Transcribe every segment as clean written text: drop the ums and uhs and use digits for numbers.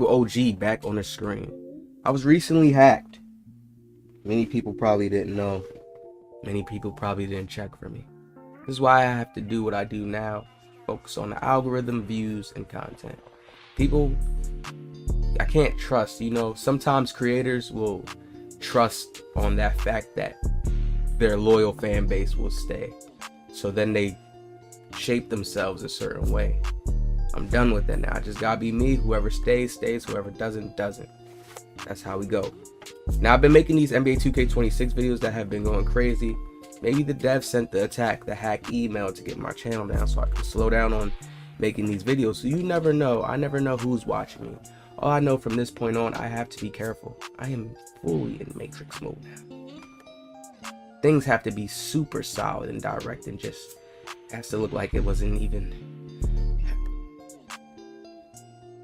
OG back on the screen. I was recently hacked. Many people probably didn't know. Many people probably didn't check for me. This is why I have to do what I do now. Focus on the algorithm, views, and content. People, I can't trust. Sometimes creators will trust on that fact that their loyal fan base will stay. So then they shape themselves a certain way. I'm done with that now. I just gotta be me. Whoever stays, stays. Whoever doesn't, doesn't. That's how we go. Now, I've been making these NBA 2K26 videos that have been going crazy. Maybe the dev sent the hack email to get my channel down so I can slow down on making these videos. So you never know. I never know who's watching me. All I know from this point on, I have to be careful. I am fully in Matrix mode now. Things have to be super solid and direct and just has to look like it wasn't even.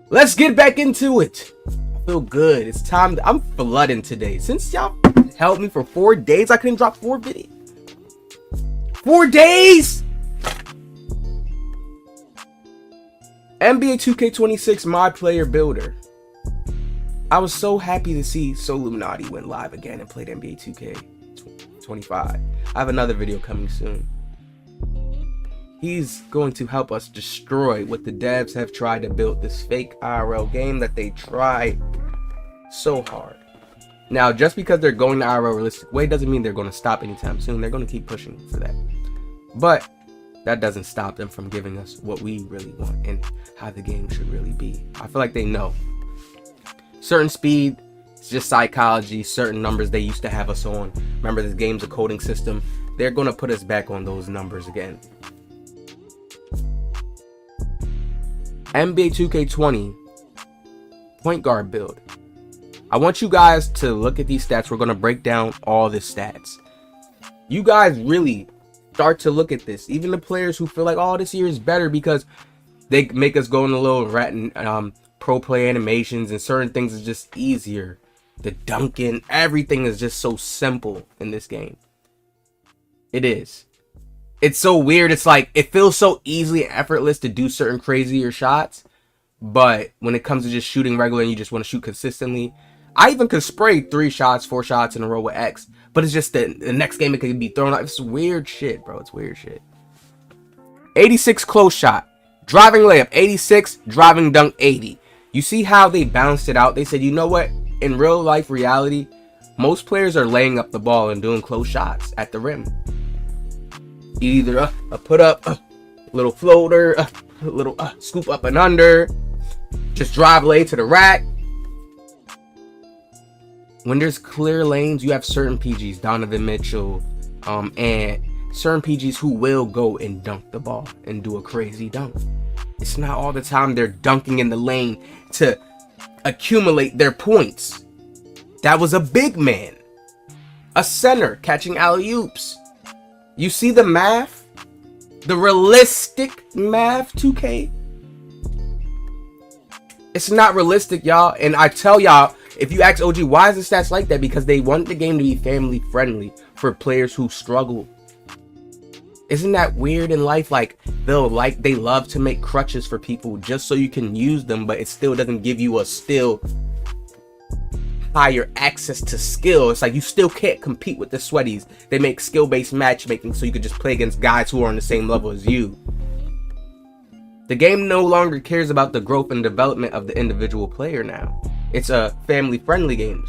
Let's get back into it. I feel good. It's time. I'm flooding today. Since y'all held me for 4 days, I couldn't drop 4 videos. 4 days! NBA 2K26 My Player Builder. I was so happy to see Illuminati went live again and played NBA 2K25. I have another video coming soon. He's going to help us destroy what the devs have tried to build, this fake IRL game that they tried so hard. Now, just because they're going the IRL realistic way doesn't mean they're going to stop anytime soon. They're going to keep pushing for that. But that doesn't stop them from giving us what we really want and how the game should really be. I feel like they know. Certain speed, it's just psychology, certain numbers they used to have us on. Remember, this game's a coding system. They're going to put us back on those numbers again. NBA 2K20 point guard build. I want you guys to look at these stats. We're going to break down all the stats. You guys really start to look at this. Even the players who feel like, oh, this year is better because they make us go in a little rat and pro play animations and certain things is just easier. The dunking, everything is just so simple in this game. It is. It's so weird. It's like it feels so easily effortless to do certain crazier shots, but when it comes to just shooting regular and you just want to shoot consistently, I even could spray 3 shots, 4 shots in a row with X, but it's just the next game it could be thrown out. It's weird shit, bro. It's weird shit. 86 close shot, driving layup 86, driving dunk 80. You see how they balanced it out? They said, you know what? In real life reality, most players are laying up the ball and doing close shots at the rim. Either a put up, a little floater, a little scoop up and under, just drive lay to the rack. When there's clear lanes, you have certain PGs, Donovan Mitchell, and certain PGs who will go and dunk the ball and do a crazy dunk. It's not all the time they're dunking in the lane to accumulate their points. That was a big man, a center catching alley-oops. You see the math? The realistic math, 2K? It's not realistic, y'all. And I tell y'all, if you ask OG, why is the stats like that? Because they want the game to be family friendly for players who struggle. Isn't that weird in life? Like, they love to make crutches for people just so you can use them, but it still doesn't give you a still higher access to skill. It's like you still can't compete with the sweaties. They make skill-based matchmaking so you could just play against guys who are on the same level as you. The game no longer cares about the growth and development of the individual player now. It's a family-friendly game.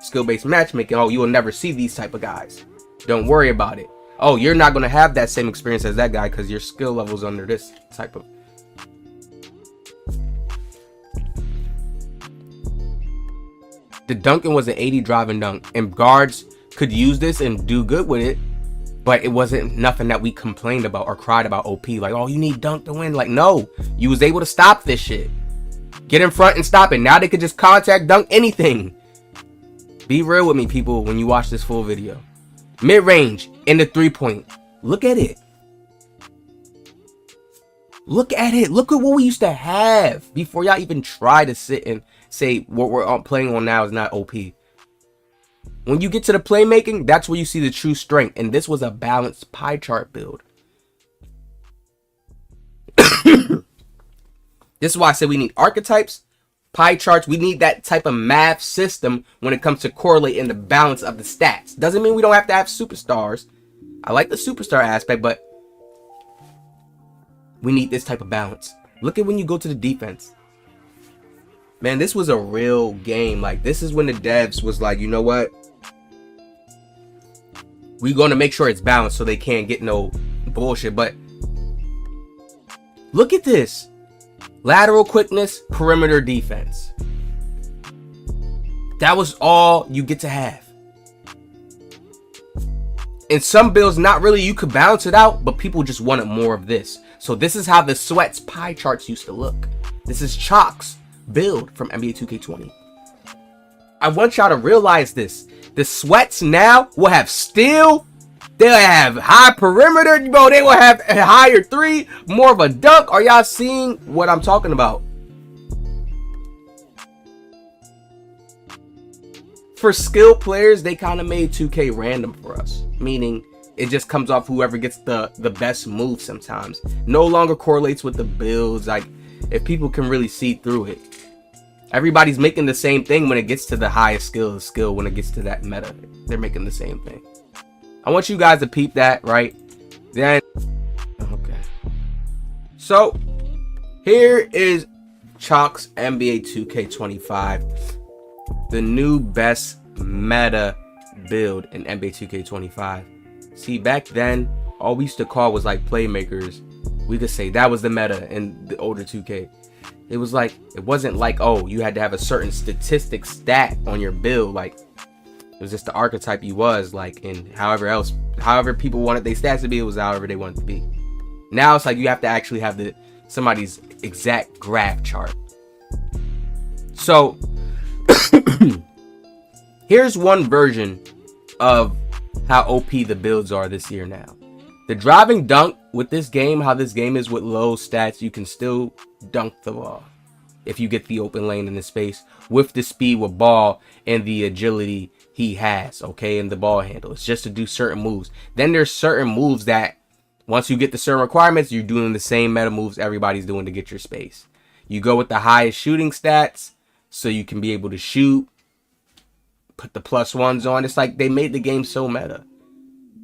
Skill-based matchmaking. Oh, you will never see these type of guys. Don't worry about it. Oh, you're not going to have that same experience as that guy because your skill level's under this type of. The dunking was an 80 driving dunk, and guards could use this and do good with it, but it wasn't nothing that we complained about or cried about OP. Like, oh, you need dunk to win. Like, no, you was able to stop this shit. Get in front and stop it. Now they could just contact dunk anything. Be real with me, people, when you watch this full video. Mid-range in the 3-point. Look at it. Look at it. Look at what we used to have before y'all even try to sit and say what we're playing on now is not OP. When you get to the playmaking, that's where you see the true strength. And this was a balanced pie chart build. This is why I said we need archetypes, pie charts. We need that type of math system when it comes to correlating the balance of the stats. Doesn't mean we don't have to have superstars. I like the superstar aspect, but we need this type of balance. Look at when you go to the defense. Man, this was a real game. Like, this is when the devs was like, you know what? We're going to make sure it's balanced so they can't get no bullshit. But look at this. Lateral quickness, perimeter defense. That was all you get to have. In some builds, not really, you could balance it out, but people just wanted more of this. So this is how the Sweats pie charts used to look. This is Chalk's build from NBA 2K20. I want y'all to realize this. The Sweats now will have steal. They'll have high perimeter. Bro, they will have a higher three. More of a dunk. Are y'all seeing what I'm talking about? For skilled players, they kind of made 2K random for us. Meaning, it just comes off whoever gets the best move sometimes. No longer correlates with the builds. Like, if people can really see through it. Everybody's making the same thing when it gets to the highest skill when it gets to that meta. They're making the same thing. I want you guys to peep that, right? Then, okay. So, here is Chalk's NBA 2K25. The new best meta build in NBA 2K25. See, back then, all we used to call was like playmakers. We could say that was the meta in the older 2K. It was like, it wasn't like, oh, you had to have a certain statistic stat on your build. Like, it was just the archetype you was, like, and however people wanted their stats to be, it was however they wanted to be. Now it's like you have to actually have somebody's exact graph chart. So here's one version of how OP the builds are this year now. The driving dunk with this game, how this game is with low stats, you can still dunk the ball if you get the open lane in the space with the speed with ball and the agility he has, okay, and the ball handle. It's just to do certain moves. Then there's certain moves that once you get the certain requirements, you're doing the same meta moves everybody's doing to get your space. You go with the highest shooting stats so you can be able to shoot, put the +1s on. It's like they made the game so meta.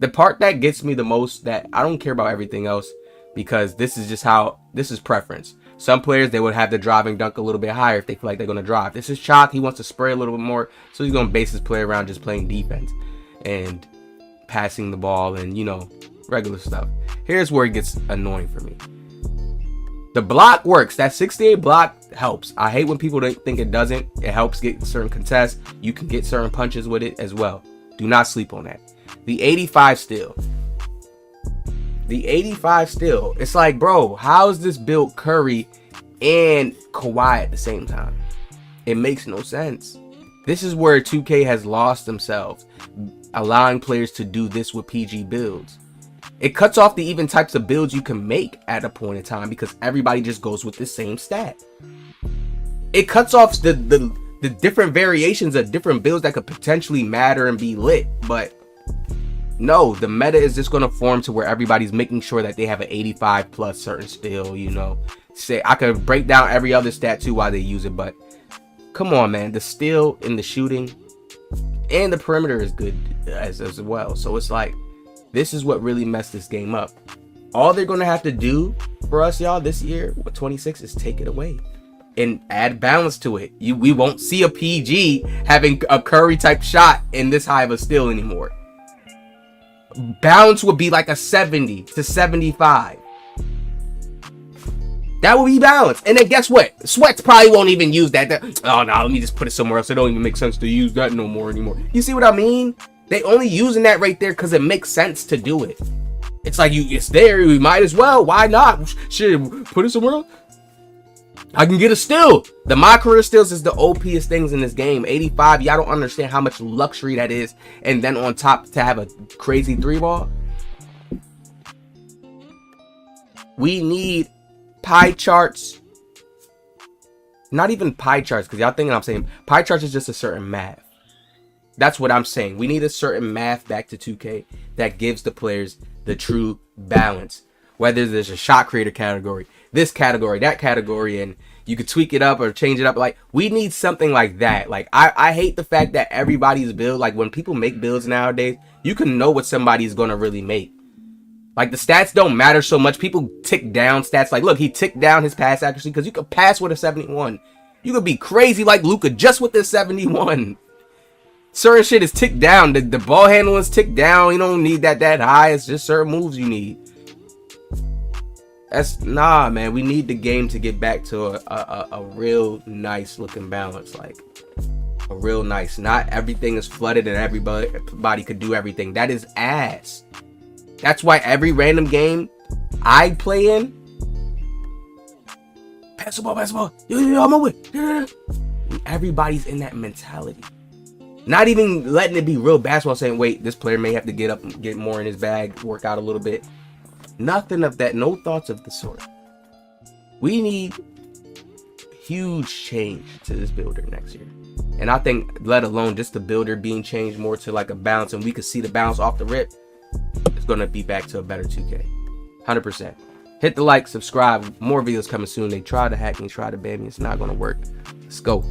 The part that gets me the most, that I don't care about everything else, because this is just how, this is preference. Some players, they would have the driving dunk a little bit higher if they feel like they're going to drive. This is Chalk. He wants to spray a little bit more, so he's going to base his play around just playing defense and passing the ball and, you know, regular stuff. Here's where it gets annoying for me. The block works. That 68 block helps. I hate when people think it doesn't. It helps get certain contests. You can get certain punches with it as well. Do not sleep on that. The 85 steal. The 85 steal. It's like, bro, how is this built Curry and Kawhi at the same time? It makes no sense. This is where 2K has lost themselves, allowing players to do this with PG builds. It cuts off the even types of builds you can make at a point in time because everybody just goes with the same stat. It cuts off the different variations of different builds that could potentially matter and be lit, but no, the meta is just going to form to where everybody's making sure that they have an 85 plus certain steal, you know. Say, I could break down every other stat too while they use it, but come on, man. The steal and the shooting and the perimeter is good as well. So it's like, this is what really messed this game up. All they're going to have to do for us, y'all, this year with 26 is take it away and add balance to it. We won't see a PG having a Curry type shot in this high of a steal anymore. Balance would be like a 70 to 75. That would be balanced. And then guess what? Sweats probably won't even use that. Oh no, let me just put it somewhere else. It don't even make sense to use that no more anymore. You see what I mean? They only using that right there because it makes sense to do it. It's like, it's there, we might as well. Why not? Shit, put it somewhere else. I can get a steal. The my career steals is the OPest things in this game. 85, y'all don't understand how much luxury that is. And then on top to have a crazy 3-ball. We need pie charts. Not even pie charts, because y'all thinking I'm saying pie charts is just a certain math. That's what I'm saying. We need a certain math back to 2K that gives the players the true balance. Whether there's a shot creator category, this category, that category, and you could tweak it up or change it up. Like, we need something like that. Like, I hate the fact that everybody's build, like when people make builds nowadays, you can know what somebody's gonna really make. Like, the stats don't matter so much. People tick down stats. Like, look, he ticked down his pass accuracy because you could pass with a 71. You could be crazy like Luka just with this 71. Certain shit is ticked down. The ball handling is ticked down. You don't need that high. It's just certain moves you need. That's nah, man. We need the game to get back to a real nice looking balance. Like, a real nice. Not everything is flooded and everybody could do everything. That is ass. That's why every random game I play in, pass the ball, yo, I'm over it. Everybody's in that mentality. Not even letting it be real basketball, saying, wait, this player may have to get up and get more in his bag, work out a little bit. Nothing of that. No thoughts of the sort. We need huge change to this builder next year. And I think, let alone just the builder being changed more to like a balance, and we could see the balance off the rip, it's going to be back to a better 2K. 100%. Hit the like, subscribe. More videos coming soon. They tried to hack me, tried to ban me. It's not going to work. Let's go.